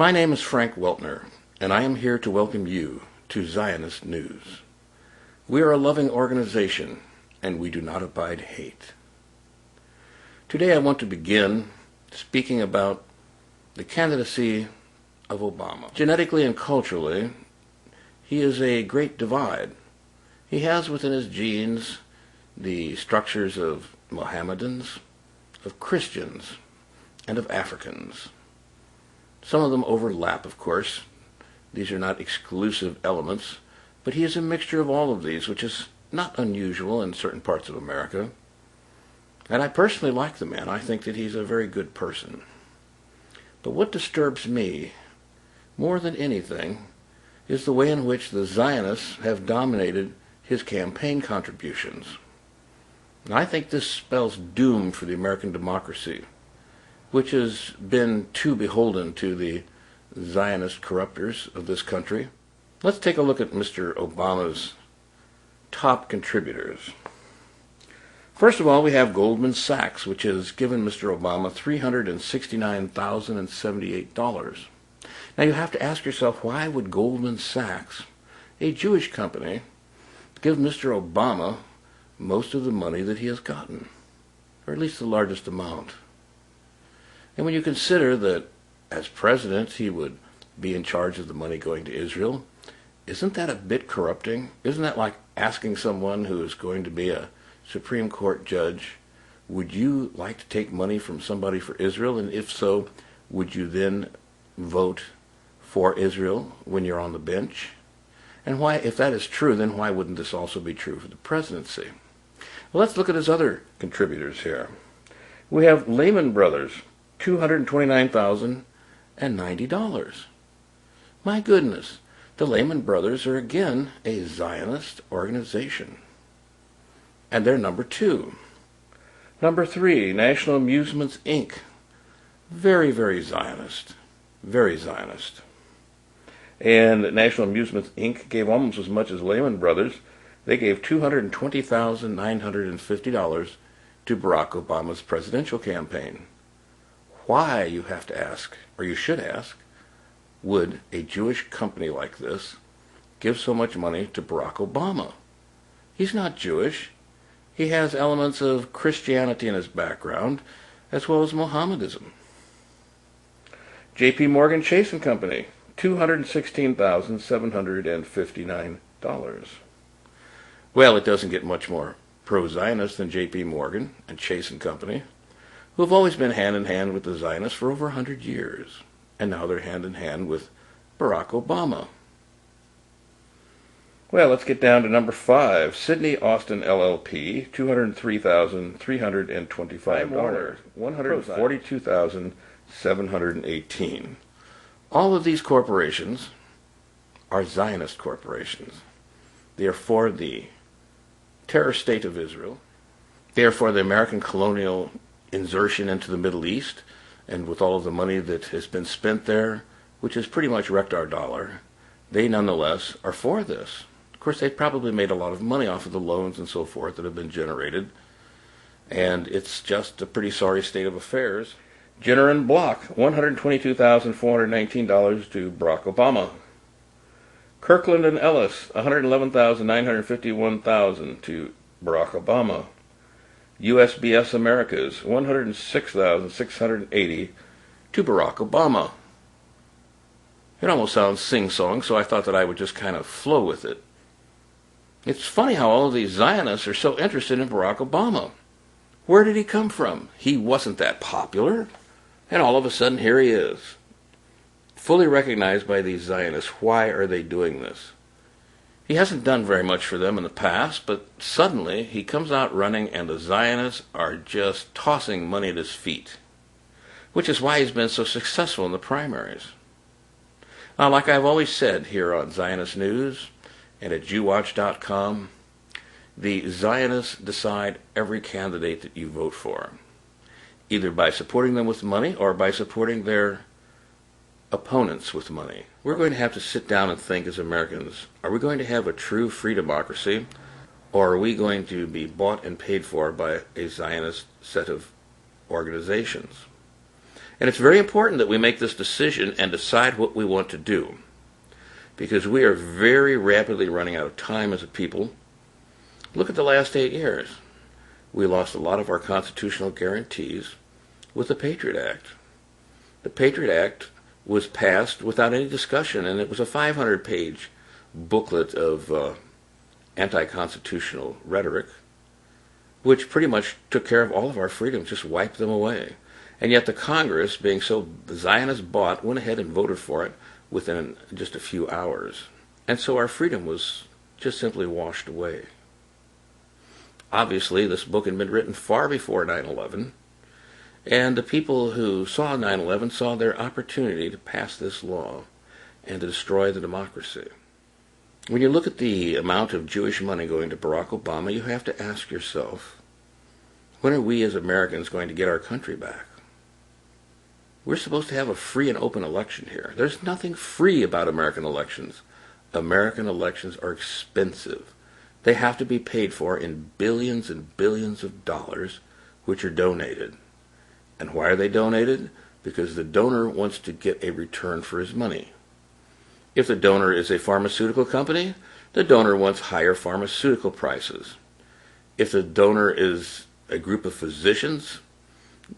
My name is Frank Weltner, and I am here to welcome you to Zionist News. We are a loving organization, and we do not abide hate. Today I want to begin speaking about the candidacy of Obama. Genetically and culturally, he is a great divide. He has within his genes the structures of Mohammedans, of Christians, and of Africans. Some of them overlap, of course. These are not exclusive elements, but he is a mixture of all of these, which is not unusual in certain parts of America. And I personally like the man. I think that he's a very good person. But what disturbs me more than anything is the way in which the Zionists have dominated his campaign contributions. And I think this spells doom for the American democracy, which has been too beholden to the Zionist corruptors of this country. Let's take a look at Mr. Obama's top contributors. First of all, we have Goldman Sachs, which has given Mr. Obama $369,078. Now you have to ask yourself, why would Goldman Sachs, a Jewish company, give Mr. Obama most of the money that he has gotten, or at least the largest amount? And when you consider that as president he would be in charge of the money going to Israel, isn't that a bit corrupting? Isn't that like asking someone who is going to be a Supreme Court judge, would you like to take money from somebody for Israel? And if so, would you then vote for Israel when you're on the bench? And why, if that is true, then why wouldn't this also be true for the presidency? Well, let's look at his other contributors here. We have Lehman Brothers, $229,090. My goodness, the Lehman Brothers are again a Zionist organization. And they're number 2. Number 3, National Amusements, Inc. Very, very Zionist. Very Zionist. And National Amusements, Inc. gave almost as much as Lehman Brothers. They gave $220,950 to Barack Obama's presidential campaign. Why, you have to ask, or you should ask, would a Jewish company like this give so much money to Barack Obama? He's not Jewish. He has elements of Christianity in his background, as well as Mohammedism. J.P. Morgan Chase & Company, $216,759. Well, it doesn't get much more pro-Zionist than J.P. Morgan and Chase & Company, who have always been hand-in-hand with the Zionists for over 100 years. And now they're hand-in-hand with Barack Obama. Well, let's get down to number 5. Sidney Austin LLP, $203,325. $142,718. All of these corporations are Zionist corporations. They are for the terror state of Israel. They are for the American colonial insertion into the Middle East, and with all of the money that has been spent there, which has pretty much wrecked our dollar, they nonetheless are for this. Of course, they've probably made a lot of money off of the loans and so forth that have been generated, and it's just a pretty sorry state of affairs. Jenner and Block, $122,419 to Barack Obama. Kirkland and Ellis, $111,951 to Barack Obama. USBS Americas, $106,680 to Barack Obama. It almost sounds sing-song, so I thought that I would just kind of flow with it. It's funny how all of these Zionists are so interested in Barack Obama. Where did he come from? He wasn't that popular, and all of a sudden here he is. Fully recognized by these Zionists. Why are they doing this? He hasn't done very much for them in the past, but suddenly he comes out running and the Zionists are just tossing money at his feet, which is why he's been so successful in the primaries. Now, like I've always said here on Zionist News and at JewWatch.com, the Zionists decide every candidate that you vote for, either by supporting them with money or by supporting their opponents with money. We're going to have to sit down and think as Americans, are we going to have a true free democracy, or are we going to be bought and paid for by a Zionist set of organizations? And it's very important that we make this decision and decide what we want to do, because we are very rapidly running out of time as a people. Look at the last 8 years. We lost a lot of our constitutional guarantees with the Patriot Act. The Patriot Act was passed without any discussion, and it was a 500-page booklet of anti-constitutional rhetoric, which pretty much took care of all of our freedoms, just wiped them away. And yet the Congress, being so Zionist-bought, went ahead and voted for it within just a few hours. And so our freedom was just simply washed away. Obviously, this book had been written far before 9/11, and the people who saw 9/11 saw their opportunity to pass this law and to destroy the democracy. When you look at the amount of Jewish money going to Barack Obama, you have to ask yourself, when are we as Americans going to get our country back? We're supposed to have a free and open election here. There's nothing free about American elections. American elections are expensive. They have to be paid for in billions and billions of dollars, which are donated. And why are they donated? Because the donor wants to get a return for his money. If the donor is a pharmaceutical company, the donor wants higher pharmaceutical prices. If the donor is a group of physicians,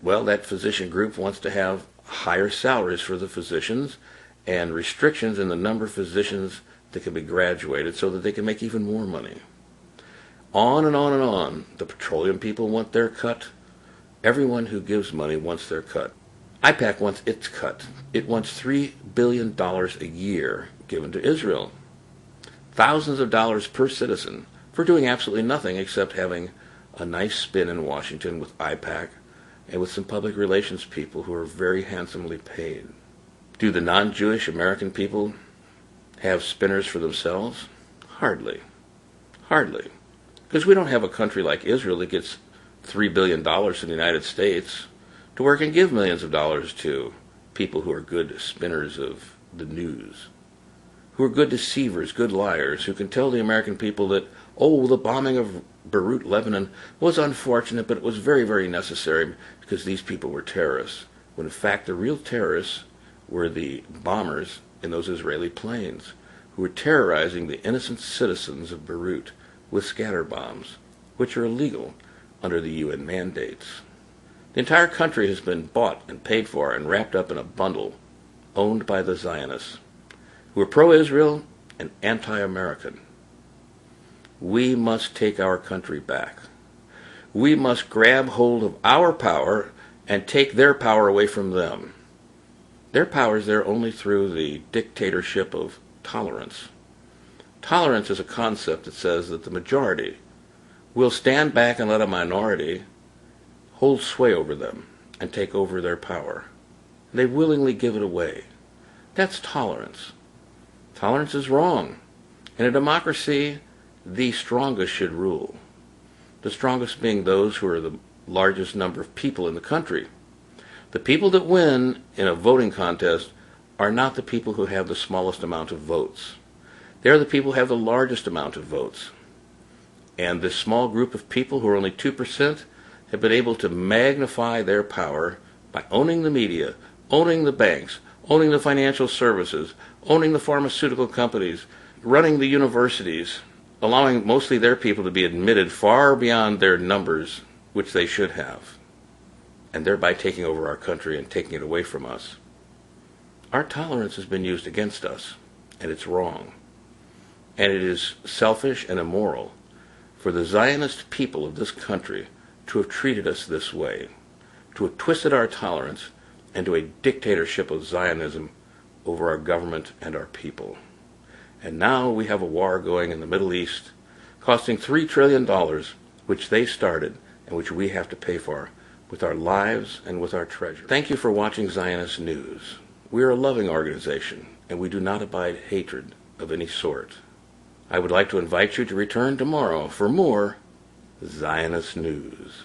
well, that physician group wants to have higher salaries for the physicians and restrictions in the number of physicians that can be graduated so that they can make even more money. On and on and on. The petroleum people want their cut. Everyone who gives money wants their cut. IPAC wants its cut. It wants $3 billion a year given to Israel. Thousands of dollars per citizen for doing absolutely nothing except having a nice spin in Washington with IPAC and with some public relations people who are very handsomely paid. Do the non-Jewish American people have spinners for themselves? Hardly. Hardly. Because we don't have a country like Israel that gets $3 billion from the United States to where it can give millions of dollars to people who are good spinners of the news, who are good deceivers, good liars, who can tell the American people that, oh, the bombing of Beirut, Lebanon was unfortunate, but it was very, very necessary because these people were terrorists, when in fact the real terrorists were the bombers in those Israeli planes who were terrorizing the innocent citizens of Beirut with scatter bombs, which are illegal under the UN mandates. The entire country has been bought and paid for and wrapped up in a bundle owned by the Zionists, who are pro-Israel and anti-American. We must take our country back. We must grab hold of our power and take their power away from them. Their power is there only through the dictatorship of tolerance. Tolerance is a concept that says that the majority will stand back and let a minority hold sway over them and take over their power. They willingly give it away. That's tolerance. Tolerance is wrong. In a democracy, the strongest should rule. The strongest being those who are the largest number of people in the country. The people that win in a voting contest are not the people who have the smallest amount of votes. They're the people who have the largest amount of votes. And this small group of people who are only 2% have been able to magnify their power by owning the media, owning the banks, owning the financial services, owning the pharmaceutical companies, running the universities, allowing mostly their people to be admitted far beyond their numbers, which they should have, and thereby taking over our country and taking it away from us. Our tolerance has been used against us, and it's wrong. And it is selfish and immoral for the Zionist people of this country to have treated us this way, to have twisted our tolerance into a dictatorship of Zionism over our government and our people. And now we have a war going in the Middle East, costing $3 trillion, which they started and which we have to pay for with our lives and with our treasure. Thank you for watching Zionist News. We are a loving organization, and we do not abide hatred of any sort. I would like to invite you to return tomorrow for more Zionist News.